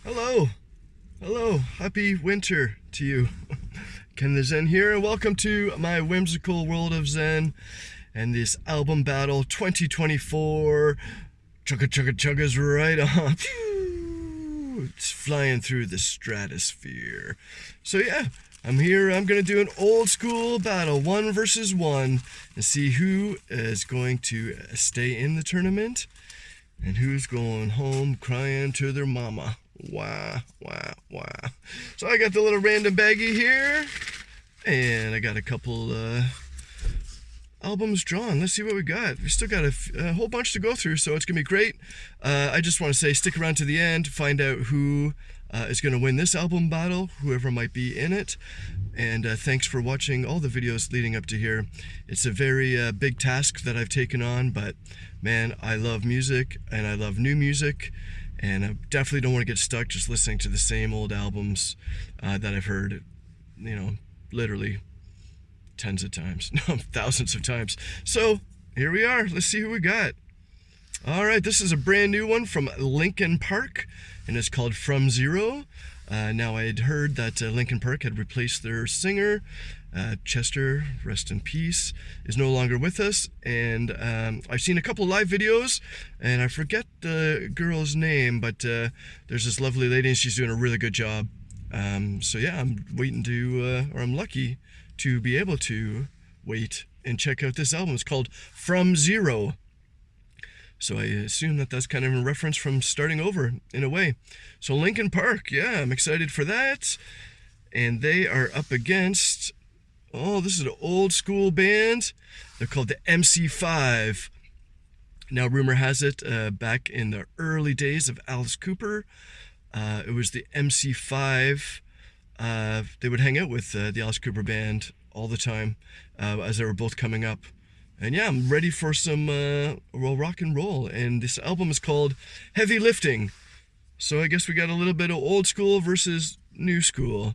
Hello, hello, happy winter to you. Ken the Zen here, and welcome to my whimsical world of Zen and this album battle 2024. Chugga chugga chugga's right on. It's flying through the stratosphere. So yeah, I'm here. I'm gonna do an old school battle, 1 versus 1, and see who is going to stay in the tournament and who's going home crying to their mama. Wah, wah, wah. So I got the little random baggie here, and I got a couple albums drawn. Let's see what we got. We still got a whole bunch to go through, so it's gonna be great. I just want to say, stick around to the end, find out who is gonna win this album battle, whoever might be in it. And thanks for watching all the videos leading up to here. It's a very big task that I've taken on, but man, I love music and I love new music. And I definitely don't want to get stuck just listening to the same old albums that I've heard, literally tens of times, no, thousands of times. So here we are. Let's see who we got. All right, this is a brand new one from Linkin Park, and it's called From Zero. Now, I had heard that Linkin Park had replaced their singer. Chester, rest in peace, is no longer with us, and I've seen a couple live videos, and I forget the girl's name, but there's this lovely lady, and she's doing a really good job. So yeah, I'm waiting to, or I'm lucky to be able to wait and check out this album. It's called From Zero. So I assume that that's kind of a reference from starting over, in a way. So Linkin Park, yeah, I'm excited for that. And they are up against, oh, this is an old school band. They're called the MC5. Now, rumor has it, back in the early days of Alice Cooper, it was the MC5. They would hang out with the Alice Cooper band all the time as they were both coming up. And yeah, I'm ready for some rock and roll. And this album is called Heavy Lifting. So I guess we got a little bit of old school versus new school,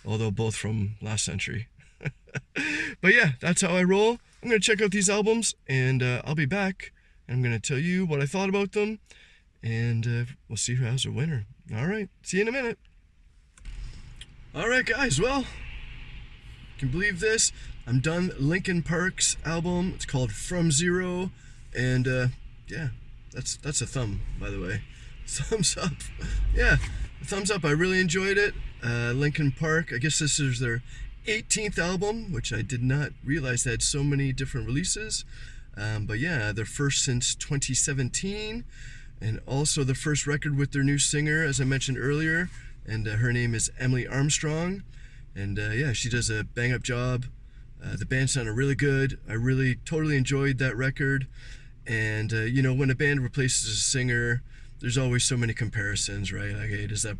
although both from last century. But yeah, that's how I roll. I'm going to check out these albums, and I'll be back. And I'm going to tell you what I thought about them, and we'll see who has a winner. All right, see you in a minute. All right, guys, well, can you believe this? I'm done Linkin Park's album. It's called From Zero, and yeah, that's a thumb, by the way. Thumbs up. Yeah, thumbs up. I really enjoyed it. Linkin Park, I guess this is their 18th album, which I did not realize they had so many different releases. But yeah, their first since 2017, and also the first record with their new singer, as I mentioned earlier, and her name is Emily Armstrong. And yeah, she does a bang-up job. The band sounded really good. I really totally enjoyed that record. And when a band replaces a singer, there's always so many comparisons, right? Like, hey, does that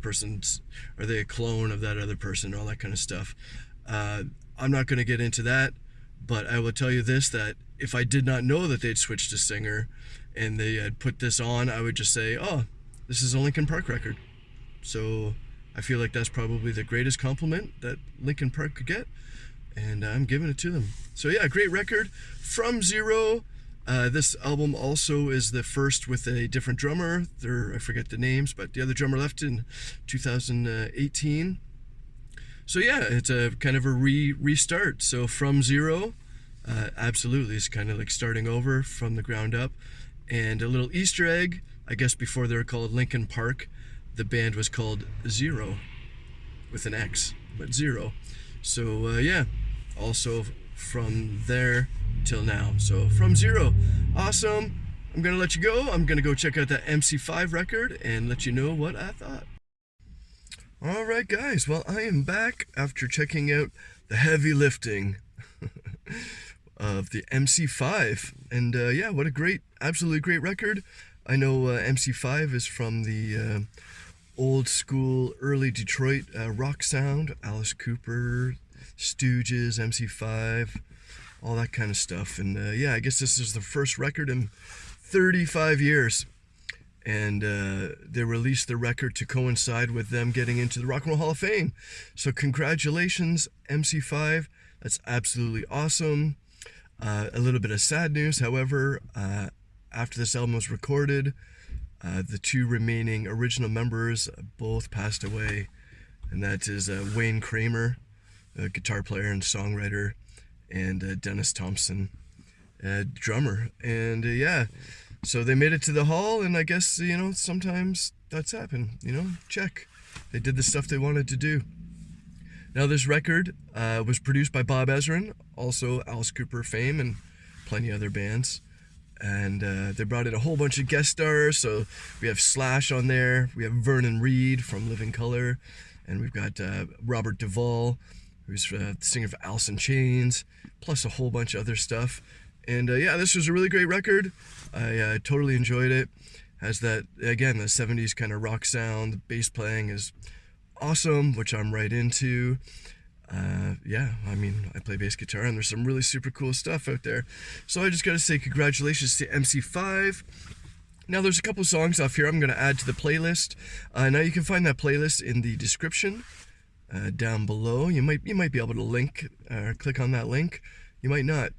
are they a clone of that other person, all that kind of stuff. I'm not going to get into that, but I will tell you this, that if I did not know that they'd switched a singer and they had put this on, I would just say, oh, this is a Linkin Park record. So I feel like that's probably the greatest compliment that Linkin Park could get, and I'm giving it to them. So yeah, great record. From Zero. This album also is the first with a different drummer. I forget the names, but the other drummer left in 2018. So yeah, it's a kind of a restart. So From Zero, absolutely, it's kind of like starting over from the ground up. And a little Easter egg, I guess before they were called Linkin Park, the band was called Zero, with an X, but Zero. So yeah, also from there till now. So From Zero, awesome. I'm gonna let you go. I'm gonna go check out that MC5 record and let you know what I thought. All right, guys. Well, I am back after checking out the heavy lifting of the MC5, and yeah, what a absolutely great record. I know MC5 is from the old school, early Detroit rock sound, Alice Cooper, Stooges, MC5, all that kind of stuff. And yeah, I guess this is the first record in 35 years. And they released the record to coincide with them getting into the Rock and Roll Hall of Fame. So congratulations, MC5. That's absolutely awesome. A little bit of sad news, however, after this album was recorded, The two remaining original members both passed away, and that is Wayne Kramer, a guitar player and songwriter, and Dennis Thompson, drummer. And yeah, so they made it to the hall, and I guess, you know, sometimes that's happened, you know, check. They did the stuff they wanted to do. Now, this record was produced by Bob Ezrin, also Alice Cooper fame, and plenty other bands. And they brought in a whole bunch of guest stars. So we have Slash on there, we have Vernon Reid from Living Colour, and we've got Robert Duvall, who's the singer of Alice in Chains, plus a whole bunch of other stuff. And yeah, this was a really great record. I totally enjoyed it. Has that, again, the 70s kind of rock sound. The bass playing is awesome, which I'm right into. Yeah, I mean, I play bass guitar, and there's some really super cool stuff out there. So I just gotta say congratulations to MC5. Now, there's a couple songs off here I'm gonna add to the playlist. Now you can find that playlist in the description down below. You might be able to link, click on that link. You might not.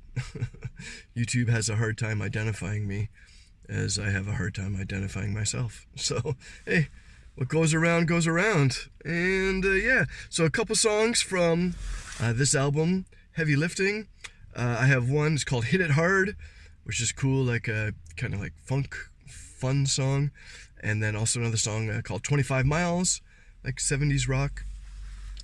YouTube has a hard time identifying me, as I have a hard time identifying myself. So, hey, what goes around goes around. And yeah, so a couple songs from this album, Heavy Lifting. I have one, it's called Hit It Hard, which is cool, like a kind of like funk, fun song. And then also another song called 25 Miles, like 70s rock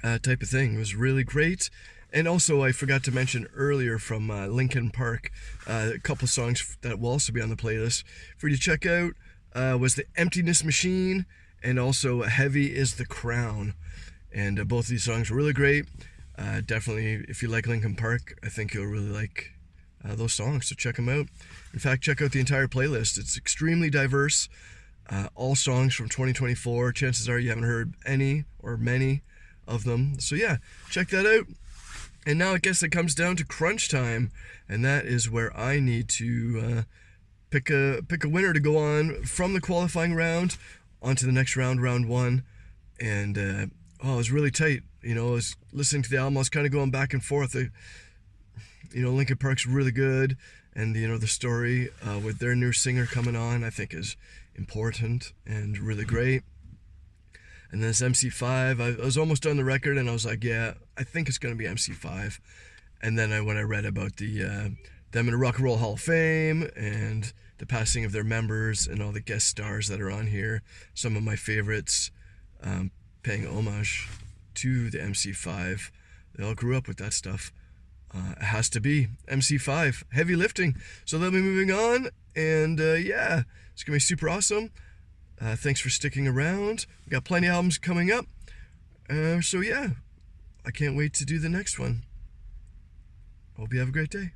type of thing. It was really great. And also, I forgot to mention earlier from Linkin Park, a couple songs that will also be on the playlist for you to check out was The Emptiness Machine, and also Heavy is the Crown. And both of these songs were really great. Definitely, if you like Linkin Park, I think you'll really like those songs, so check them out. In fact, check out the entire playlist. It's extremely diverse. All songs from 2024. Chances are you haven't heard any or many of them. So yeah, check that out. And now I guess it comes down to crunch time, and that is where I need to pick a winner to go on from the qualifying round onto the next round, round one. And it was really tight. You know, I was listening to the album, I was kind of going back and forth. You know, Linkin Park's really good, and you know, the story with their new singer coming on, I think is important and really great. And then this MC5, I was almost done the record, and I was like, yeah, I think it's going to be MC5. And then when I read about them in the Rock and Roll Hall of Fame and the passing of their members and all the guest stars that are on here, some of my favorites, paying homage to the MC5. They all grew up with that stuff. It has to be MC5, Heavy Lifting. So they'll be moving on, and yeah, it's going to be super awesome. Thanks for sticking around. We got plenty of albums coming up. So yeah, I can't wait to do the next one. Hope you have a great day.